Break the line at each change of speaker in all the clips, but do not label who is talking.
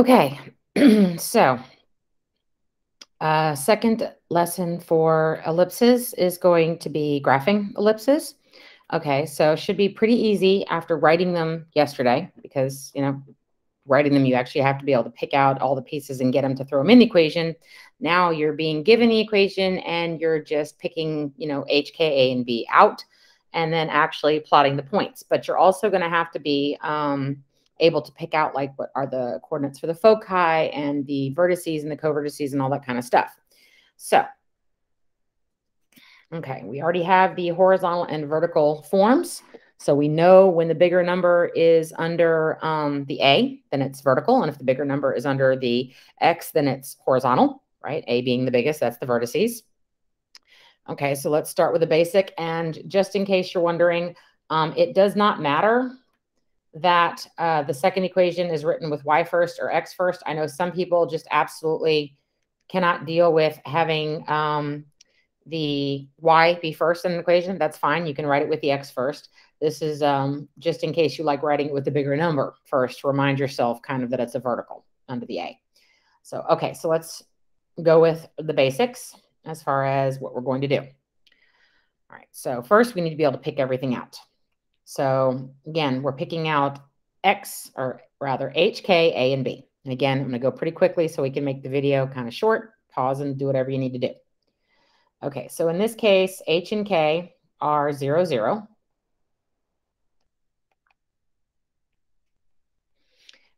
Okay, so second lesson for ellipses is going to be graphing ellipses. Okay, so should be pretty easy after writing them yesterday because, writing them, you actually have to be able to pick out all the pieces and get them to throw them in the equation. Now you're being given the equation and you're just picking, H, K, A, and B out and then actually plotting the points. But you're also going to have to be able to pick out like what are the coordinates for the foci and the vertices and the covertices and all that kind of stuff. So, okay, we already have the horizontal and vertical forms. So we know when the bigger number is under the A, then it's vertical. And if the bigger number is under the X, then it's horizontal, right? A being the biggest, that's the vertices. Okay, so let's start with the basic. And just in case you're wondering, it does not matter that the second equation is written with Y first or X first. I know some people just absolutely cannot deal with having the Y be first in an equation. That's fine. You can write it with the X first. This is just in case you like writing it with the bigger number first. Remind yourself kind of that it's a vertical under the A. So, okay, so let's go with the basics as far as what we're going to do. All right, so first we need to be able to pick everything out. So again, we're picking out X, or rather H, K, A, and B. And again, I'm going to go pretty quickly so we can make the video kind of short. Pause and do whatever you need to do. Okay, so in this case, H and K are 0, 0.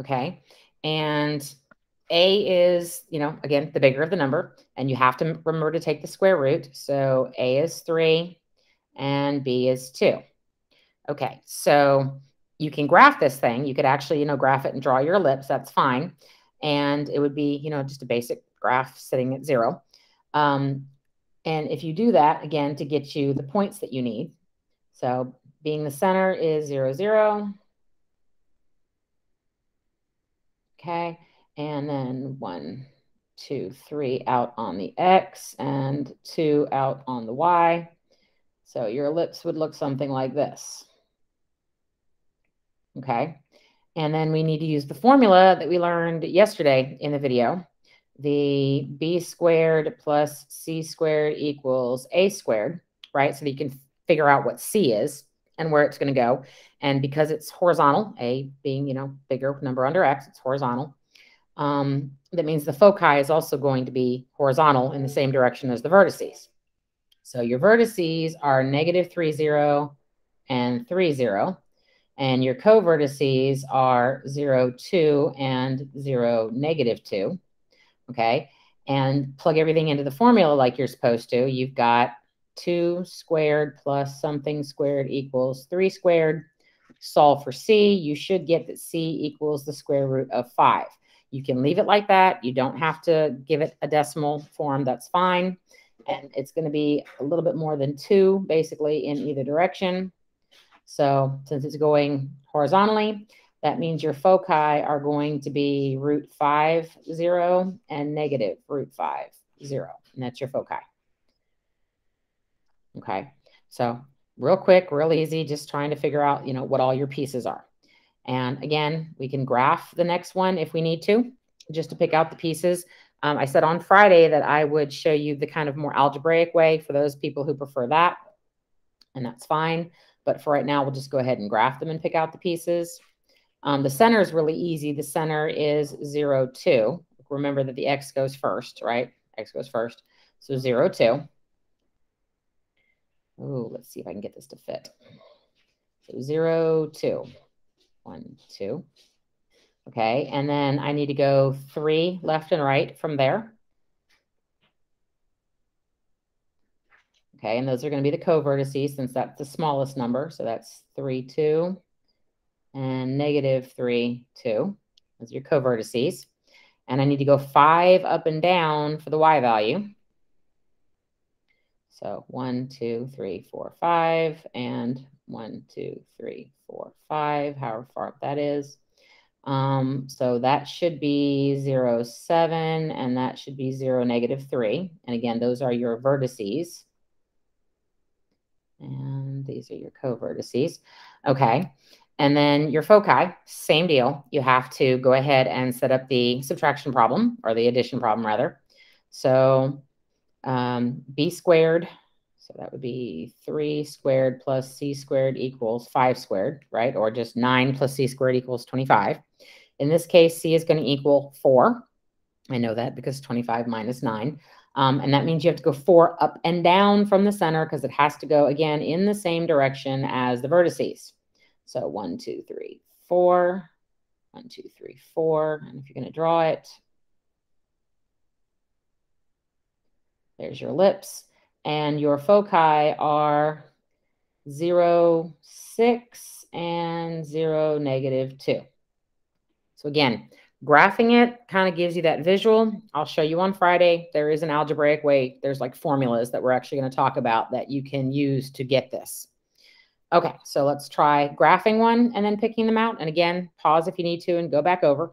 Okay, and A is, again, the bigger of the number, and you have to remember to take the square root. So A is 3 and B is 2. Okay, so you can graph this thing. You could actually, graph it and draw your ellipse. That's fine. And it would be, just a basic graph sitting at 0. And if you do that, again, to get you the points that you need. So being the center is 0, 0. Okay, and then 1, 2, 3 out on the X and 2 out on the Y. So your ellipse would look something like this. Okay, and then we need to use the formula that we learned yesterday in the video. The B squared plus C squared equals A squared, right? So that you can figure out what C is and where it's going to go. And because it's horizontal, A being, bigger number under X, it's horizontal. That means the foci is also going to be horizontal in the same direction as the vertices. So your vertices are negative 3, 0 and 3, 0. And your co-vertices are 0, 2 and 0, negative 2. Okay, and plug everything into the formula like you're supposed to. You've got 2 squared plus something squared equals 3 squared. Solve for C. You should get that C equals the square root of 5. You can leave it like that. You don't have to give it a decimal form. That's fine. And it's going to be a little bit more than 2, basically, in either direction. So since it's going horizontally, that means your foci are going to be root 5, 0 and negative root 5, 0. And that's your foci. Okay, so real quick, real easy, just trying to figure out, what all your pieces are. And again, we can graph the next one if we need to, just to pick out the pieces. I said on Friday that I would show you the kind of more algebraic way for those people who prefer that. And that's fine. But for right now, we'll just go ahead and graph them and pick out the pieces. The center is really easy. The center is 0, 2. Remember that the X goes first, right? X goes first. So 0, 2. Oh, let's see if I can get this to fit. So 0, 2. 1, 2. Okay, and then I need to go 3 left and right from there. Okay, and those are going to be the co-vertices since that's the smallest number. So that's 3, 2 and negative 3, 2. Those are your co-vertices. And I need to go 5 up and down for the Y value. So 1, 2, 3, 4, 5, and 1, 2, 3, 4, 5, however far up that is. So that should be 0, 7, and that should be 0, negative 3. And again, those are your vertices. And these are your co-vertices. Okay. And then your foci, same deal. You have to go ahead and set up the subtraction problem, or the addition problem rather. So b squared, so that would be 3 squared plus c squared equals 5 squared, right? Or just 9 plus c squared equals 25. In this case, c is going to equal 4. I know that because 25 minus 9. And that means you have to go 4 up and down from the center because it has to go, again, in the same direction as the vertices. So 1, 2, 3, 4. 1, 2, 3, 4. And if you're going to draw it, there's your ellipse. And your foci are 0, 6, and 0, -2. So again, graphing it kind of gives you that visual. I'll show you on Friday. There is an algebraic way. There's like formulas that we're actually going to talk about that you can use to get this. Okay, so let's try graphing one and then picking them out. And again, pause if you need to and go back over.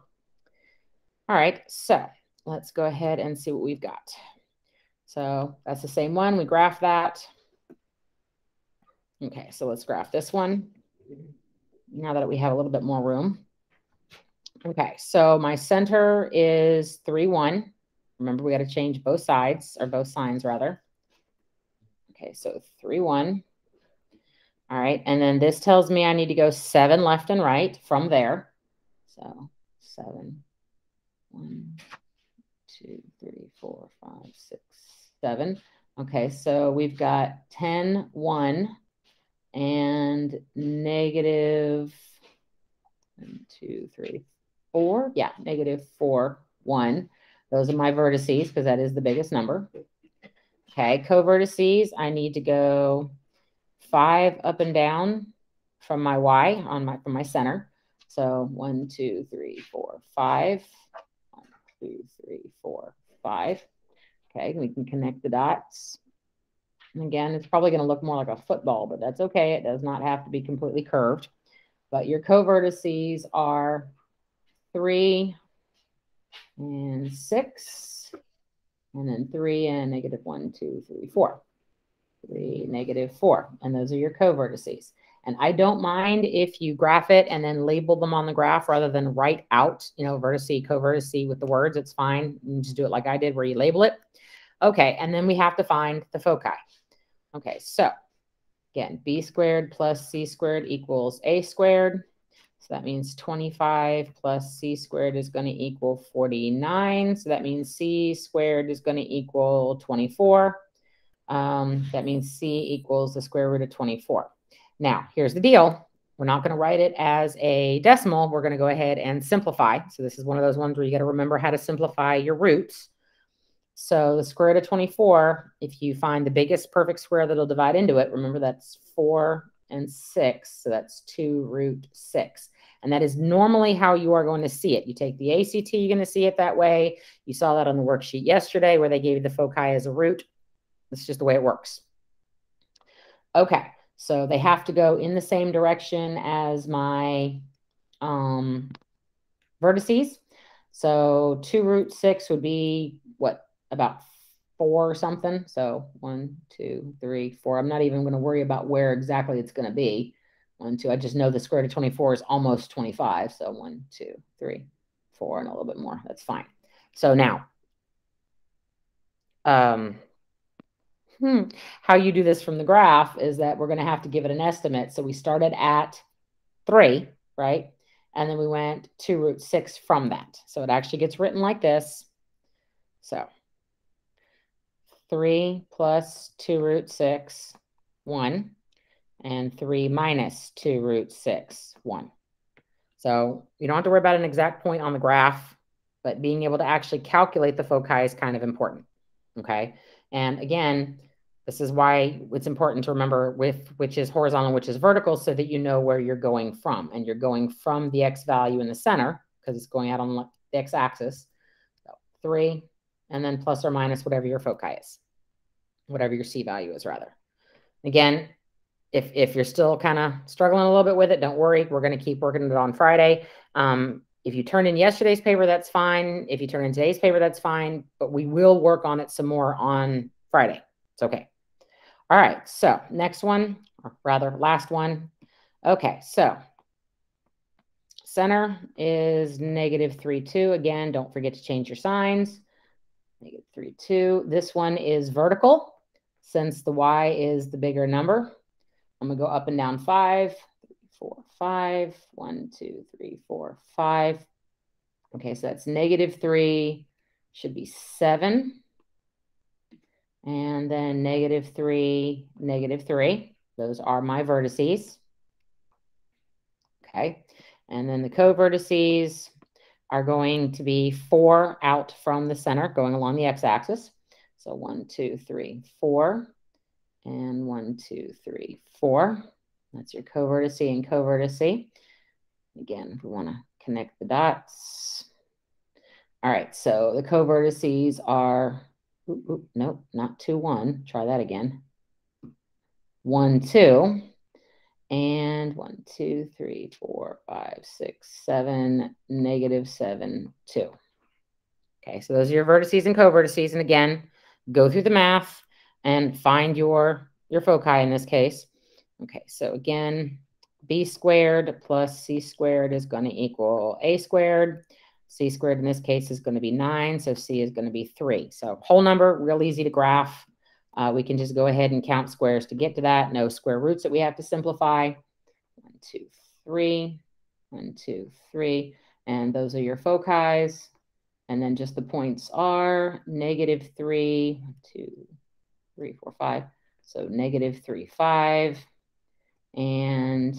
All right, so let's go ahead and see what we've got. So that's the same one. We graph that. Okay, so let's graph this one now that we have a little bit more room. Okay, so my center is 3, 1. Remember, we got to change both sides, or both signs rather. Okay, so 3, 1. All right, and then this tells me I need to go 7 left and right from there. So 7, 1, 2, 3, 4, 5, 6, 7. Okay, so we've got 10, 1, and negative 1, 2, 3, 4. Yeah, -4, 1. Those are my vertices because that is the biggest number. Okay, covertices, I need to go 5 up and down from my y from my center. So 1, 2, 3, 4, 5. 1, 2, 3, 4, 5. Okay, we can connect the dots. And again, it's probably going to look more like a football, but that's okay. It does not have to be completely curved. But your covertices are 3 and 6, and then 3 and -1, 2, 3, 4. 3, -4, and those are your covertices. And I don't mind if you graph it and then label them on the graph rather than write out, vertice, covertice with the words. It's fine. You just do it like I did where you label it. Okay, and then we have to find the foci. Okay, so again, b squared plus c squared equals a squared. So that means 25 plus c squared is going to equal 49. So that means c squared is going to equal 24. That means c equals the square root of 24. Now, here's the deal. We're not going to write it as a decimal. We're going to go ahead and simplify. So this is one of those ones where you got to remember how to simplify your roots. So the square root of 24, if you find the biggest perfect square that'll divide into it, remember that's 4 and 6. So that's 2√6. And that is normally how you are going to see it. You take the ACT, you're going to see it that way. You saw that on the worksheet yesterday where they gave you the foci as a root. That's just the way it works. Okay, so they have to go in the same direction as my vertices. So 2√6 would be what? About 4 or something. So 1, 2, 3, 4. I'm not even going to worry about where exactly it's going to be. 1, 2. I just know the square root of 24 is almost 25. So 1, 2, 3, 4, and a little bit more. That's fine. So now, how you do this from the graph is that we're going to have to give it an estimate. So we started at 3, right? And then we went 2√6 from that. So it actually gets written like this. So 3 plus 2√6, 1, and 3 minus 2√6, 1. So you don't have to worry about an exact point on the graph, but being able to actually calculate the foci is kind of important, okay? And again, this is why it's important to remember which is horizontal, which is vertical, so that you know where you're going from. And you're going from the x value in the center, because it's going out on the x-axis. So 3, and then plus or minus whatever your foci is, whatever your c value is, rather. Again, if you're still kind of struggling a little bit with it, don't worry. We're going to keep working it on Friday. If you turn in yesterday's paper, that's fine. If you turn in today's paper, that's fine. But we will work on it some more on Friday. It's okay. All right. So next one, or rather last one. Okay. So center is -3, 2. Again, don't forget to change your signs. -3, 2. This one is vertical. Since the y is the bigger number, I'm going to go up and down 5, 3, 4, 5. 1, 2, 3, 4, 5. Okay, so that's -3, should be 7. And then -3, -3. Those are my vertices. Okay, and then the co-vertices are going to be 4 out from the center, going along the x-axis. So 1, 2, 3, 4, and 1, 2, 3, 4. That's your co-vertice and co-vertice. Again, we want to connect the dots. All right, so the co-vertices are, nope, not 2, 1. Try that again. 1, 2. And 1, 2, 3, 4, 5, 6, 7, -7, 2. Okay, so those are your vertices and co-vertices. And again, go through the math and find your foci in this case. Okay, so again, b squared plus c squared is going to equal a squared. C squared in this case is going to be 9, so c is going to be 3. So whole number, real easy to graph. We can just go ahead and count squares to get to that. No square roots that we have to simplify. 1, 2, 3. 1, 2, 3. And those are your foci. And then just the points are -3, 1, 2, 3, 4, 5. So -3, 5. And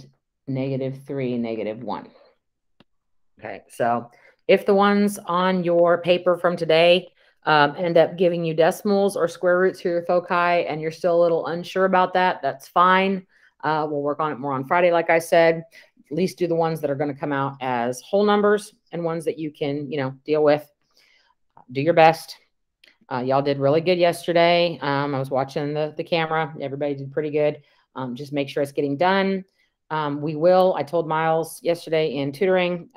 -3, -1. Okay, so if the ones on your paper from today end up giving you decimals or square roots for your foci and you're still a little unsure about that, that's fine. We'll work on it more on Friday, like I said. At least do the ones that are going to come out as whole numbers and ones that you can, deal with. Do your best. Y'all did really good yesterday. I was watching the camera. Everybody did pretty good. Just make sure it's getting done. I told Miles yesterday in tutoring,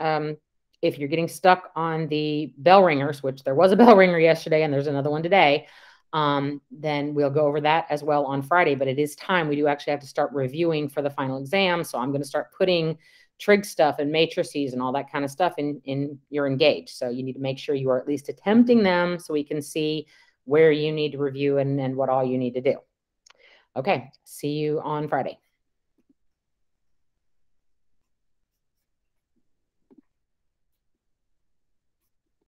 if you're getting stuck on the bell ringers, which there was a bell ringer yesterday and there's another one today, then we'll go over that as well on Friday. But it is time. We do actually have to start reviewing for the final exam. So I'm going to start putting trig stuff and matrices and all that kind of stuff in your Engage. So you need to make sure you are at least attempting them so we can see where you need to review and what all you need to do. Okay, see you on Friday.